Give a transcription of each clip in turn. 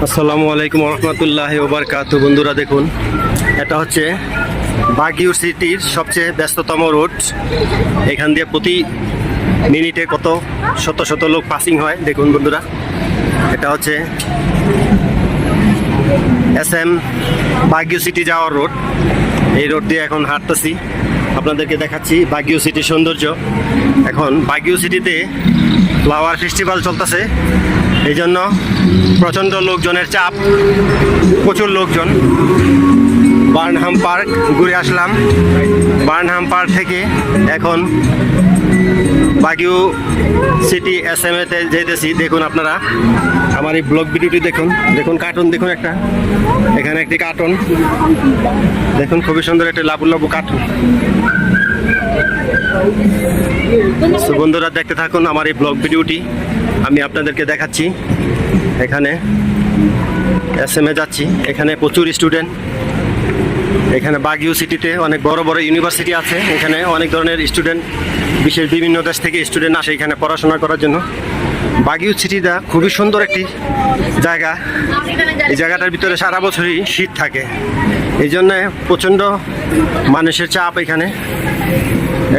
আসসালামু আলাইকুম রহমতুল্লাহি ওয়া বারাকাতুহু। বন্ধুরা দেখুন, এটা হচ্ছে বাগিউ সিটির সবচেয়ে ব্যস্ততম রোড। এখান দিয়ে প্রতি মিনিটে কত শত শত লোক পাসিং হয় দেখুন বন্ধুরা। এটা হচ্ছে SM বাগিউ সিটি যাওয়ার রোড। এই রোড দিয়ে এখন হাঁটতেছি, আপনাদেরকে দেখাচ্ছি বাগিউ সিটির সৌন্দর্য। এখন বাগিউ সিটিতে ফ্লাওয়ার ফেস্টিভ্যাল চলতেছে, এই জন্য প্রচণ্ড লোকজনের চাপ, প্রচুর লোকজন। বার্নহাম পার্ক ঘুরে আসলাম, বার্নহাম পার্ক থেকে এখন বাগিউ সিটি SM এতে যেতেছি। দেখুন আপনারা আমার এই ব্লগ ভিডিওটি দেখুন। দেখুন কার্টুন দেখুন, একটা এখানে একটি কার্টুন দেখুন, খুবই সুন্দর একটা লাবু লাবু কার্টুন। বন্ধুরা দেখতে থাকুন আমার এই ব্লগ ভিডিওটি, আমি আপনাদেরকে দেখাচ্ছি। এখানে SM যাচ্ছি, এখানে প্রচুর স্টুডেন্ট। এখানে বাগিউ সিটিতে অনেক বড় বড় ইউনিভার্সিটি আছে, এখানে অনেক ধরনের স্টুডেন্ট, বিশ্বের বিভিন্ন দেশ থেকে স্টুডেন্ট আসে এখানে পড়াশোনা করার জন্য। বাগিউ সিটিটা খুবই সুন্দর একটি জায়গা। এই জায়গাটার ভিতরে সারা বছরই শীত থাকে, এই জন্য প্রচণ্ড মানুষের চাপ এখানে।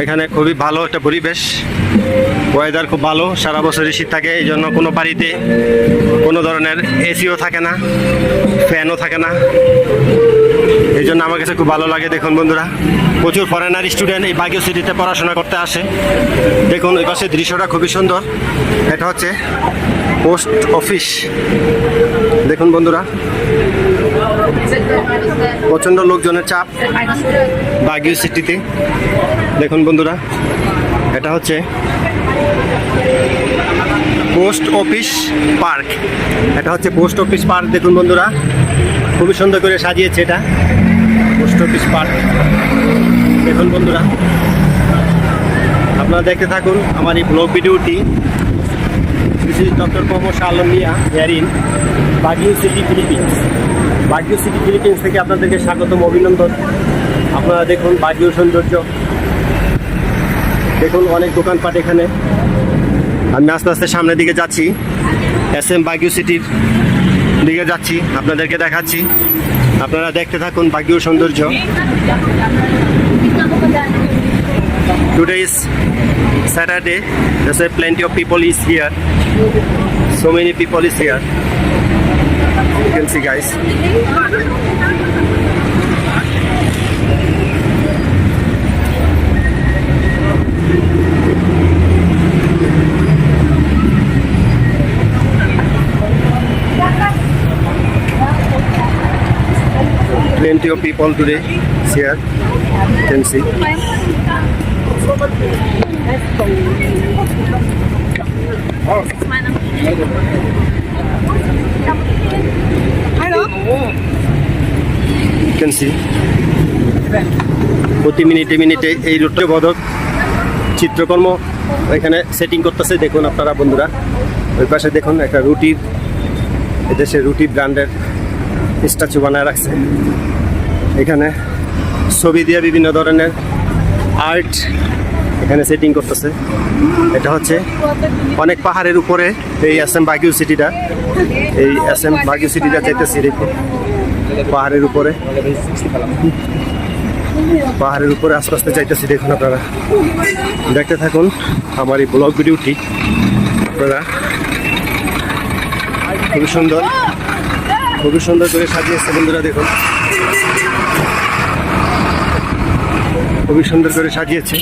এখানে খুবই ভালো একটা পরিবেশ, ওয়েদার খুব ভালো, সারা বছরই শীত থাকে। এই জন্য কোনো বাড়িতে কোনো ধরনের এসিও থাকে না, ফ্যানও থাকে না, এই জন্য আমার কাছে খুব ভালো লাগে। দেখুন বন্ধুরা, প্রচুর ফরেনার স্টুডেন্ট এই বাগিউ সিটিতে পড়াশোনা করতে আসে। দেখুন ওই পাশে দৃশ্যটা খুবই সুন্দর। এটা হচ্ছে পোস্ট অফিস। দেখুন বন্ধুরা, প্রচণ্ড লোকজনের চাপ বাগিউ সিটিতে। দেখুন বন্ধুরা, এটা হচ্ছে পোস্ট অফিস পার্ক। এটা হচ্ছে পোস্ট অফিস পার্ক। দেখুন বন্ধুরা, খুবই সুন্দর করে সাজিয়েছে এটা পোস্ট অফিস পার্ক। দেখুন বন্ধুরা, আপনারা দেখতে থাকুন আমার এই ব্লগ ভিডিওটি। This is doctor Mohammad Shah Alam Mia here in Baguio city Philippines. Baguio city Philippines থেকে আপনাদেরকে স্বাগতম, অভিনন্দন। আপনারা দেখুন বাগিউ সৌন্দর্য, দেখুন অনেক দোকানপাট এখানে। আমি আস্তে আস্তে সামনের দিকে যাচ্ছি, SM বাগিউ সিটির দিকে যাচ্ছি, আপনাদেরকে দেখাচ্ছি। আপনারা দেখতে থাকুন বাগিউর সৌন্দর্য। Today is Saturday. There's a plenty of people is here. So many people is here. You can see, guys. Plenty of people today is here. You can see. You can see. প্রতি মিনিটে মিনিটে এই রুটে বদক চিত্রকর্ম এখানে setting করতেছে। দেখুন আপনারা বন্ধুরা, ওই পাশে দেখুন একটা রুটির, এদেশে রুটি ব্র্যান্ডের স্ট্যাচু বানায় রাখছে। এখানে ছবি দিয়ে বিভিন্ন ধরনের আর্ট এখানে সেটিং করতেছে। এটা হচ্ছে অনেক পাহাড়ের উপরে এই SM বাগিউ সিটিটা। এই SM বাগিউ সিটিটা যাইতেছি, দেখুন পাহাড়ের উপরে, পাহাড়ের উপরে আস্তে আস্তে যাইতেছি। দেখুন আপনারা দেখতে থাকুন আমার এই ব্লগ ভিডিওটি। আপনারা খুবই সুন্দর, খুবই সুন্দর করে সাজিয়েছে বন্ধুরা। দেখুন খুবই সুন্দর করে সাজিয়েছে।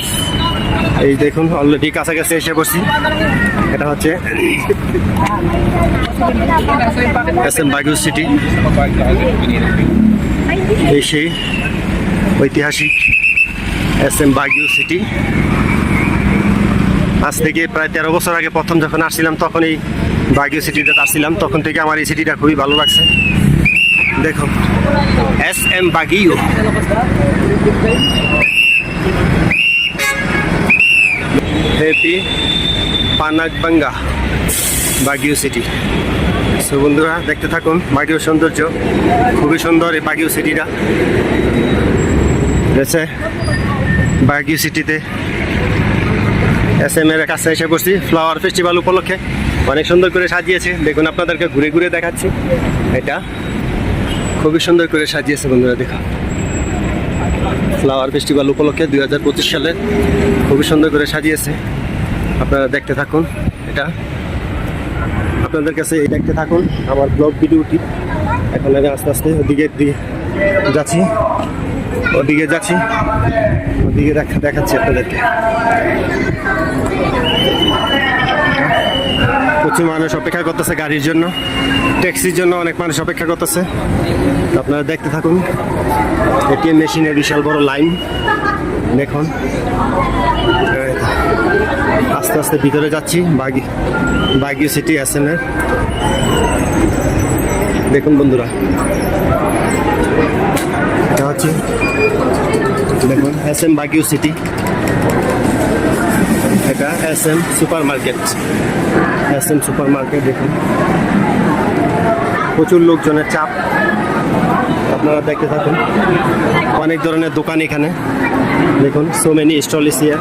এই দেখুন অলরেডি কাছাকাছি এসে বসি। এটা হচ্ছে SM বাগিউ সিটি। এই সেই ঐতিহাসিক SM বাগিউ সিটি। আজ থেকে প্রায় 13 বছর আগে প্রথম যখন আসছিলাম, তখন এই বাগিউ সিটিতে আসছিলাম, তখন থেকে আমার এই সিটিটা খুবই ভালো লাগছে। দেখুন SM Baguio. Happy Panagbenga Baguio city. So বন্ধুরা দেখতে থাকুন বাগিউ সৌন্দর্য, খুবই সুন্দর এই বাগিউ সিটিটা। বাগিউ সিটিতে SM এর কাছে এসে পড়ছি ফ্লাওয়ার ফেস্টিভ্যাল উপলক্ষে। অনেক সুন্দর করে সাজিয়েছে, দেখুন আপনাদেরকে ঘুরে ঘুরে দেখাচ্ছি। এটা খুবই সুন্দর করে সাজিয়েছে বন্ধুরা, দেখো ফ্লাওয়ার ফেস্টিভ্যাল উপলক্ষে 2025 সালে খুবই সুন্দর করে সাজিয়েছে। আপনারা দেখতে থাকুন, এটা আপনাদের কাছে এই দেখতে থাকুন আমার ব্লগ ভিডিওটি। এখন আমি আস্তে আস্তে ওদিকে যাচ্ছি, ওদিকে দেখাচ্ছি আপনাদেরকে। প্রচুর মানুষ অপেক্ষা করতেছে গাড়ির জন্য, ট্যাক্সির জন্য অনেক মানুষ অপেক্ষা করতেছে। আপনারা দেখতে থাকুন। এটিএম মেশিনের বিশাল বড় লাইন দেখুন। আস্তে আস্তে ভিতরে যাচ্ছি বাগিউ সিটি SM এর। দেখুন বন্ধুরা, এটা হচ্ছে দেখুন SM বাগিউ সিটি। এটা SM সুপার মার্কেট, দেখুন প্রচুর লোকজনের চাপ। আপনারা দেখতে থাকুন, অনেক ধরনের দোকান এখানে দেখুন। So many stall is here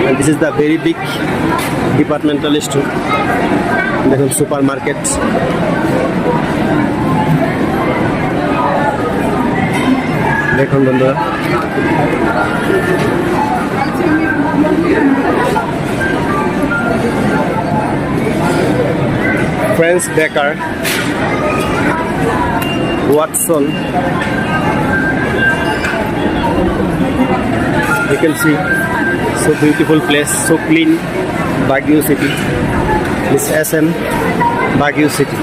and this is the very big departmental store. দেখুন সুপার মার্কেট। দেখুন বন্ধুরা, friends Baker, Watson, you can see so beautiful place, so clean. Baguio city, this SM Baguio city.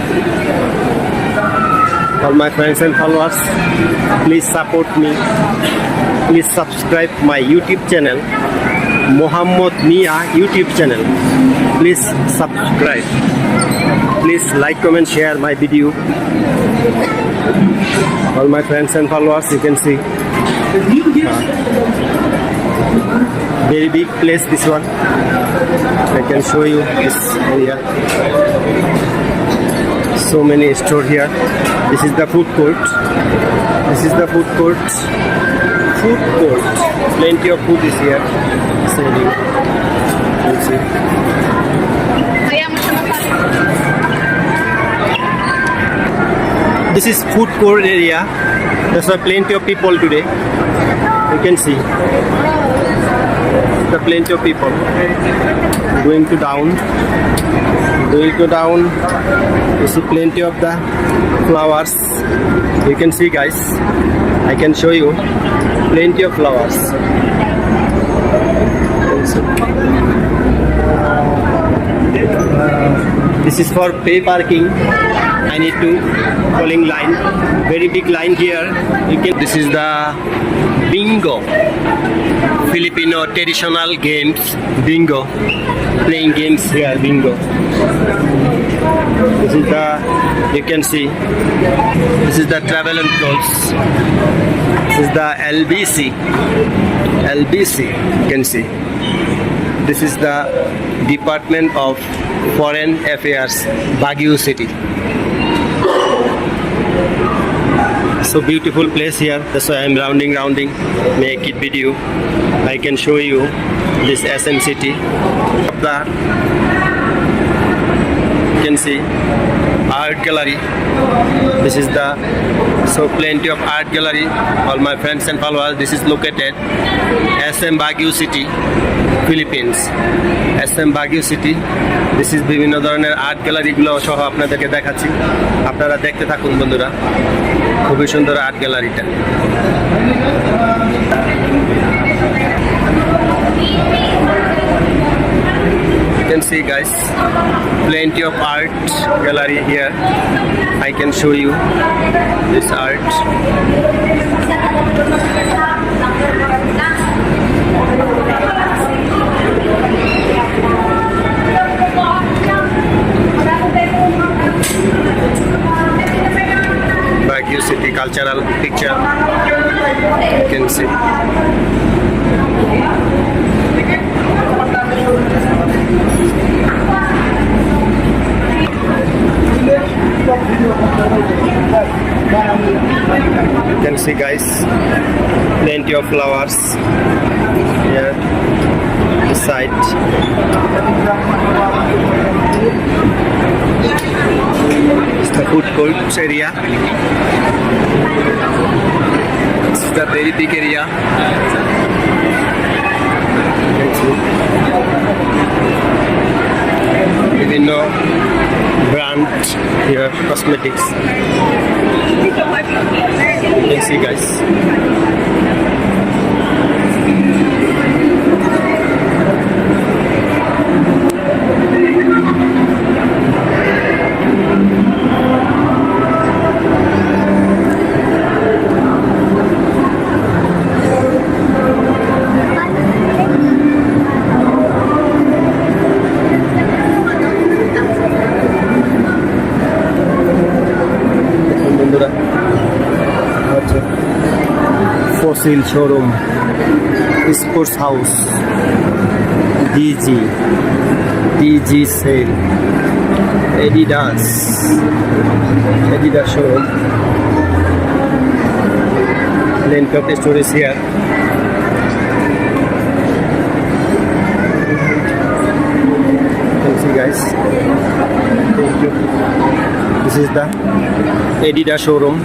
All my friends and followers, please support me, please subscribe my YouTube channel, Mohammad Mia YouTube channel. Please subscribe, please like, comment, share my video. All my friends and followers, you can see very big place, this one. I can show you this area. So many store here. This is the food court. Plenty of food is here selling. You see. This is food court area. That's why plenty of people today. You can see the plenty of people going to down. You see plenty of the flowers. You can see, guys, I can show you plenty of flowers. This is for pay parking. I need to calling line, very big line here. This is the bingo, Filipino traditional games, bingo, playing games here, bingo. This is the, you can see, this is the travel and clothes. This is the LBC, you can see. This is the Department of Foreign Affairs, Baguio City. So beautiful place here. That's why I'm rounding, make it video. I can show you this SM city. You can see art gallery. This is the, so plenty of art gallery. All my friends and followers, this is located SM Baguio City, Philippines. SM Baguio City. This is বিভিন্ন ধরনের art গ্যালারিগুলো সহ আপনাদেরকে দেখাচ্ছি। আপনারা দেখতে থাকুন বন্ধুরা, খুবই সুন্দর art গ্যালারিটা। You can see, guys, plenty of art gallery here. I can show you this art. Baguio City cultural picture. You can see. You can see, guys, plenty of flowers here. This side. It's the food court area. It's the very big area. বিভিন্ন brand here, cosmetics. You can see, guys. Fossil showroom, sports house, DG sale, Adidas showroom. Plenty of stores here. You can see, guys. Thank you. This is the Adidas showroom.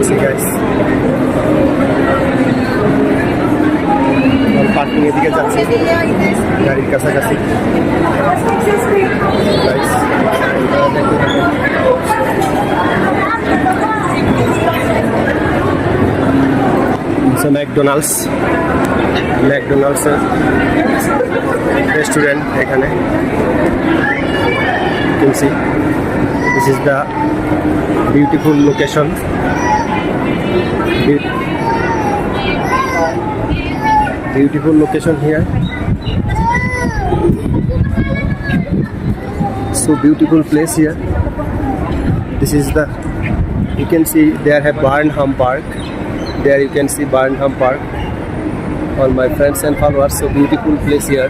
See, guys. Parking এর দিকে যাচ্ছি গাড়ির কাছাকাছি। McDonald's restaurant এখানে। You can see this is the beautiful location. Beautiful location here. So beautiful place here. This is the, you can see there have Barnham Park. There you can see Barnham Park. All my friends and followers. So beautiful place here.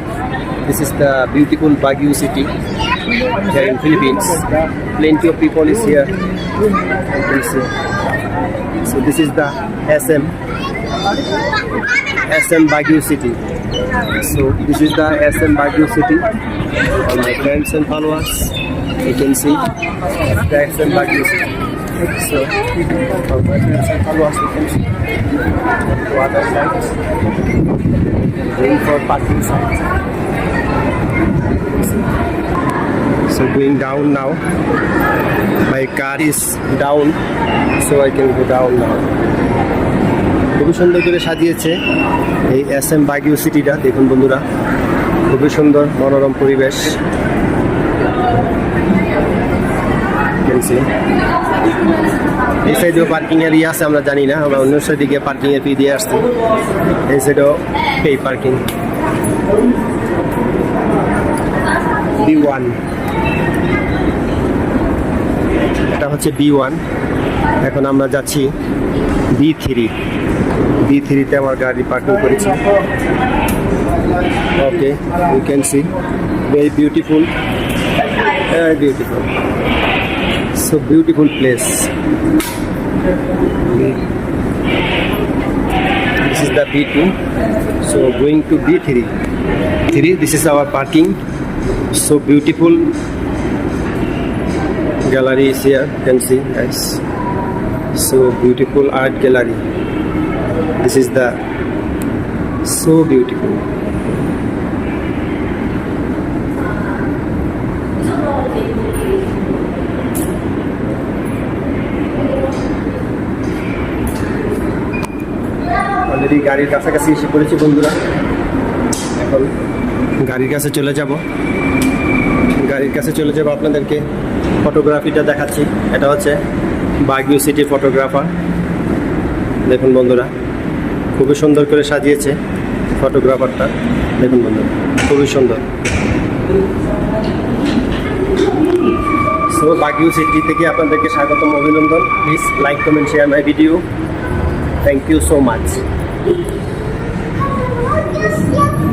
This is the beautiful Baguio city here in Philippines. Plenty of people is here. You can see. So this is the SM Baguio city. So this is the SM Baguio city. All my friends and followers, you can see the SM Baguio city. So all my friends and followers, you can see to other sides. Going for parking sites. So going down now. My car is down, so I can go down now. খুবই সুন্দর করে সাজিয়েছে এই SM বাগিও সিটিটা। দেখুন বন্ধুরা, খুবই সুন্দর মনোরম পরিবেশ। এই সাইডেও পার্কিং এরিয়া আছে, আমরা জানি না, আমরা অন্য দিকে পার্কিং এর ফি দিয়ে আসছি। এই সাইডেও পে পার্কিং। B1, এটা হচ্ছে B1। এখন আমরা যাচ্ছি B3-তে আমার গাড়ি পার্কিং করেছি। Okay, you can see very beautiful, so beautiful place. This is the B2, so going to B3. This is our parking. So beautiful gallery is here, you can see, guys. So beautiful art gallery. This is the so beautiful. Already গাড়ির কাছাকাছি এসে পড়েছি বন্ধুরা। এখন গাড়ির কাছে চলে যাব, আপনাদেরকে ফটোগ্রাফিটা দেখাচ্ছি। এটা হচ্ছে বাগিও সিটি ফটোগ্রাফার। দেখুন বন্ধুরা, খুবই সুন্দর করে সাজিয়েছে ফটোগ্রাফারটা। দেখুন বন্ধুরা, খুবই সুন্দর। সো বাগিও সিটি থেকে আপনাদেরকে স্বাগতম, অভিনন্দন। Please like, comment, share my video. Thank you so much.